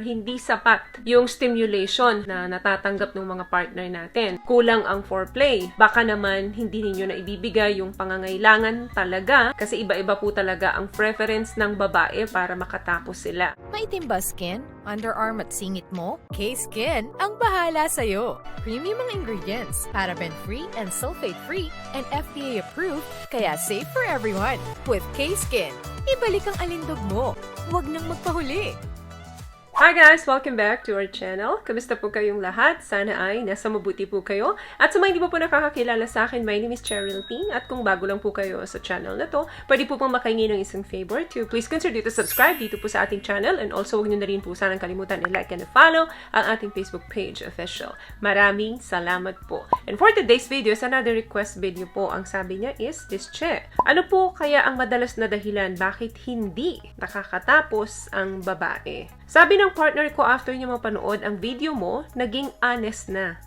Hindi sapat yung stimulation na natatanggap ng mga partner natin. Kulang ang foreplay. Baka naman hindi ninyo na ibibigay yung pangangailangan talaga kasi iba-iba po talaga ang preference ng babae para makatapos sila. Maitim ba skin, underarm at singit mo? K-Skin ang bahala sa'yo. Premium ang ingredients, paraben-free and sulfate-free, and FDA-approved, kaya safe for everyone. With K-Skin, ibalik ang alindog mo. Huwag nang magpahuli. Hi guys! Welcome back to our channel. Kamusta po kayong lahat? Sana ay nasa mabuti po kayo. At sa mga hindi po nakakakilala sa akin, my name is Cheryl Ting. At kung bago lang po kayo sa channel na to, pwede po pong makahingi ng isang favor to please consider to subscribe dito po sa ating channel. And also, huwag nyo na rin po sanang kalimutan i-like and follow ang ating Facebook page official. Maraming salamat po. And for today's video, another request video po. Ang sabi niya is this che. Ano po kaya ang madalas na dahilan bakit hindi nakakatapos ang babae? Sabi ng partner ko after niya mapanood ang video mo, naging honest na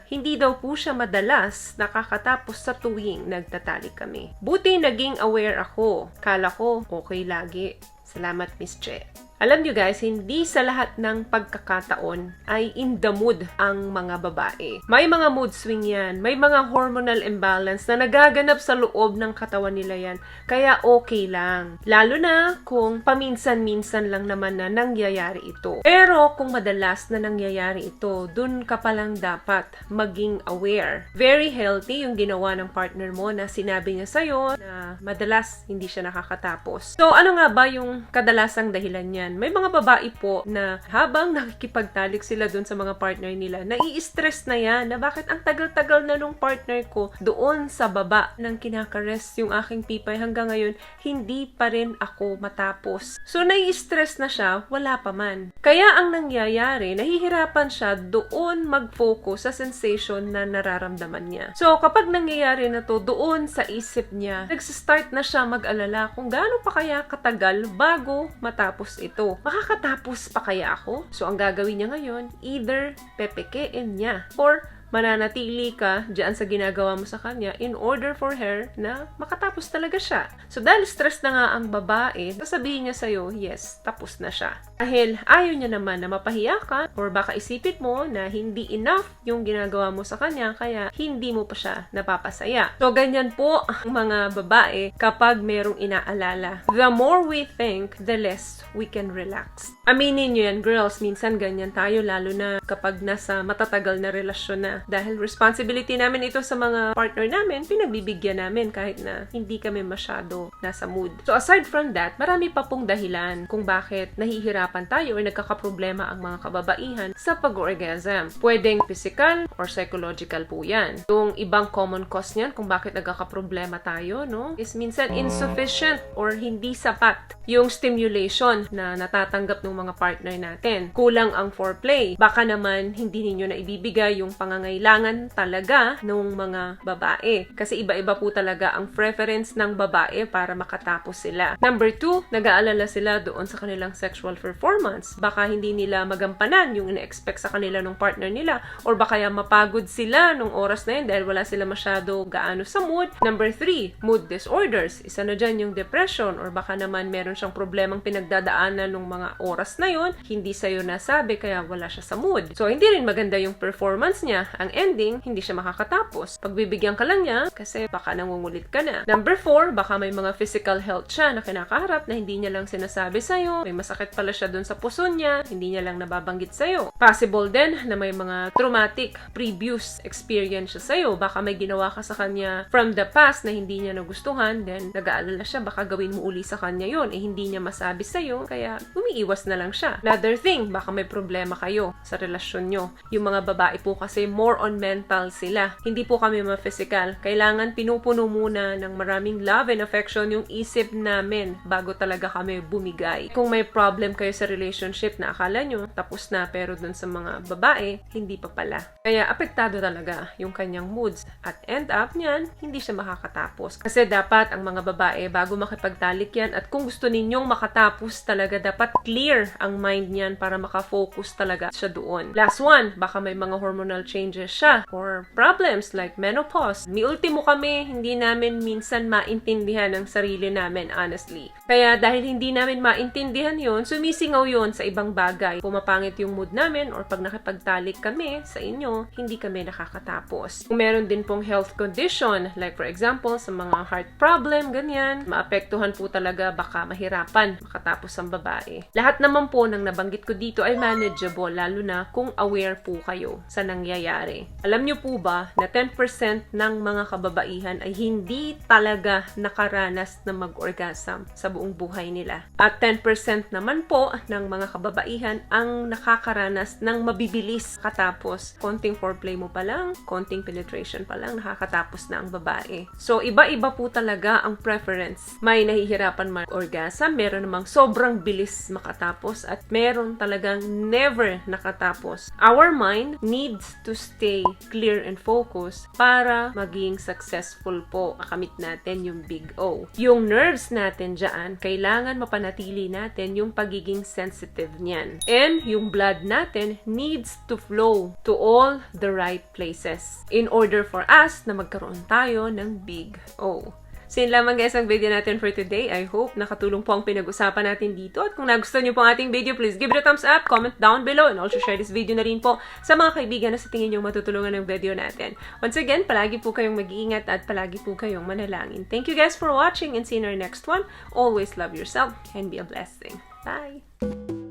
hindi daw po siya madalas nakakatapos sa tuwing nagtatalik kami. Buti naging aware ako. Kala ko okay lagi. Salamat, Miss Che. Alam nyo guys, hindi sa lahat ng pagkakataon ay in the mood ang mga babae. May mga mood swing yan. May mga hormonal imbalance na nagaganap sa loob ng katawan nila yan. Kaya okay lang. Lalo na kung paminsan-minsan lang naman na nangyayari ito. Pero kung madalas na nangyayari ito, dun ka palang dapat maging aware. Very healthy yung ginawa ng partner mo na sinabi niya sa'yo na madalas hindi siya nakakatapos. So ano nga ba yung kadalasang dahilan niya? May mga babae po na habang nakikipagtalik sila dun sa mga partner nila, nai-stress na yan na bakit ang tagal-tagal na nung partner ko doon sa baba ng kinakares yung aking pipay hanggang ngayon, hindi pa rin ako matapos. So nai-stress na siya, wala pa man. Kaya ang nangyayari, nahihirapan siya doon mag-focus sa sensation na nararamdaman niya. So kapag nangyayari na to doon sa isip niya, nagsistart na siya mag-alala kung gaano pa kaya katagal bago matapos ito. Makakatapos pa kaya ako? So, ang gagawin niya ngayon, either pepekein niya or mananatili ka dyan sa ginagawa mo sa kanya in order for her na makatapos talaga siya. So, dahil stress na nga ang babae, sasabihin niya sa'yo, yes, tapos na siya. Dahil ayaw niya naman na mapahiya ka or baka isipin mo na hindi enough yung ginagawa mo sa kanya kaya hindi mo pa siya napapasaya. So, ganyan po ang mga babae kapag merong inaalala. The more we think, the less we can relax. Aminin nyo yan, girls. Minsan ganyan tayo lalo na kapag nasa matatagal na relasyon na. Dahil responsibility namin ito sa mga partner namin, pinagbibigyan namin kahit na hindi kami masyado nasa mood. So aside from that, marami pa pong dahilan kung bakit nahihirapan tayo o nagkakaproblema ang mga kababaihan sa pag-orgasm. Pwedeng physical or psychological po yan. Yung ibang common cause niyan kung bakit nagkakaproblema tayo, no, is minsan insufficient or hindi sapat yung stimulation na natatanggap ng mga partner natin. Kulang ang foreplay. Baka naman hindi ninyo na ibibigay yung pangangailangan talaga ng mga babae. Kasi iba-iba po talaga ang preference ng babae para makatapos sila. Number 2, nag-aalala sila doon sa kanilang sexual performance. Baka hindi nila magampanan yung ina-expect sa kanila ng partner nila or baka mapagod sila nung oras na yun dahil wala sila masyado gaano sa mood. Number 3, mood disorders. Isa na dyan yung depression or baka naman meron siyang problemang pinagdadaanan ng mga oras na yun, hindi sa'yo nasabi kaya wala siya sa mood. So, hindi rin maganda yung performance niya. Ang ending, hindi siya makakatapos. Pagbibigyan ka lang niya kasi baka nangungulit ka na. Number 4, baka may mga physical health siya na kinakaharap na hindi niya lang sinasabi sa'yo. May masakit pala siya dun sa puso niya, hindi niya lang nababanggit sa'yo. Possible din na may mga traumatic previous experience siya sa'yo. Baka may ginawa ka sa kanya from the past na hindi niya nagustuhan, then nag-aalala siya, baka gawin mo uli sa kanya yon hindi niya masabi sa'yo, kaya umiiwas na lang siya. Another thing, baka may problema kayo sa relasyon nyo. Yung mga babae po kasi more on mental sila. Hindi po kami ma-physical. Kailangan pinupuno muna ng maraming love and affection yung isip namin bago talaga kami bumigay. Kung may problem kayo sa relationship na akala nyo tapos na pero dun sa mga babae, hindi pa pala. Kaya apektado talaga yung kanyang moods at end up niyan, hindi siya makakatapos. Kasi dapat ang mga babae bago makipagtalik yan at kung gusto ninyong makatapos talaga, dapat clear ang mind niyan para makafocus talaga siya doon. Last one, baka may mga hormonal changes siya or problems like menopause. May ultimo kami, hindi namin minsan maintindihan ang sarili namin, honestly. Kaya dahil hindi namin maintindihan yun, sumisingaw yun sa ibang bagay. Pumapangit yung mood namin or pag nakipagtalik kami sa inyo, hindi kami nakakatapos. Kung meron din pong health condition, like for example, sa mga heart problem, ganyan, maapektuhan po talaga, baka mahirapan makatapos ang babae. Lahat naman po ng nabanggit ko dito ay manageable, lalo na kung aware po kayo sa nangyayari. Alam niyo po ba na 10% ng mga kababaihan ay hindi talaga nakaranas na mag-orgasm sa buong buhay nila. At 10% naman po ng mga kababaihan ang nakakaranas ng mabibilis katapos. Konting foreplay mo pa lang, konting penetration pa lang, nakakatapos na ang babae. So, iba-iba po talaga ang preference. May nahihirapan mag-orgasm, meron namang sobrang bilis makatapos, at meron talagang never nakatapos. Our mind needs to stay clear and focused para maging successful po makamit natin yung big O. Yung nerves natin dyan, kailangan mapanatili natin yung pagiging sensitive niyan. And yung blood natin needs to flow to all the right places in order for us na magkaroon tayo ng big O. So yun lamang guys ang video natin for today. I hope nakatulong po ang pinag-usapan natin dito. At kung nagustuhan niyo po ang ating video, please give it a thumbs up, comment down below, and also share this video na rin po sa mga kaibigan na sa tingin niyo matutulungan ng video natin. Once again, palagi po kayong mag-iingat at palagi po kayong manalangin. Thank you guys for watching and see you in our next one. Always love yourself and be a blessing. Bye!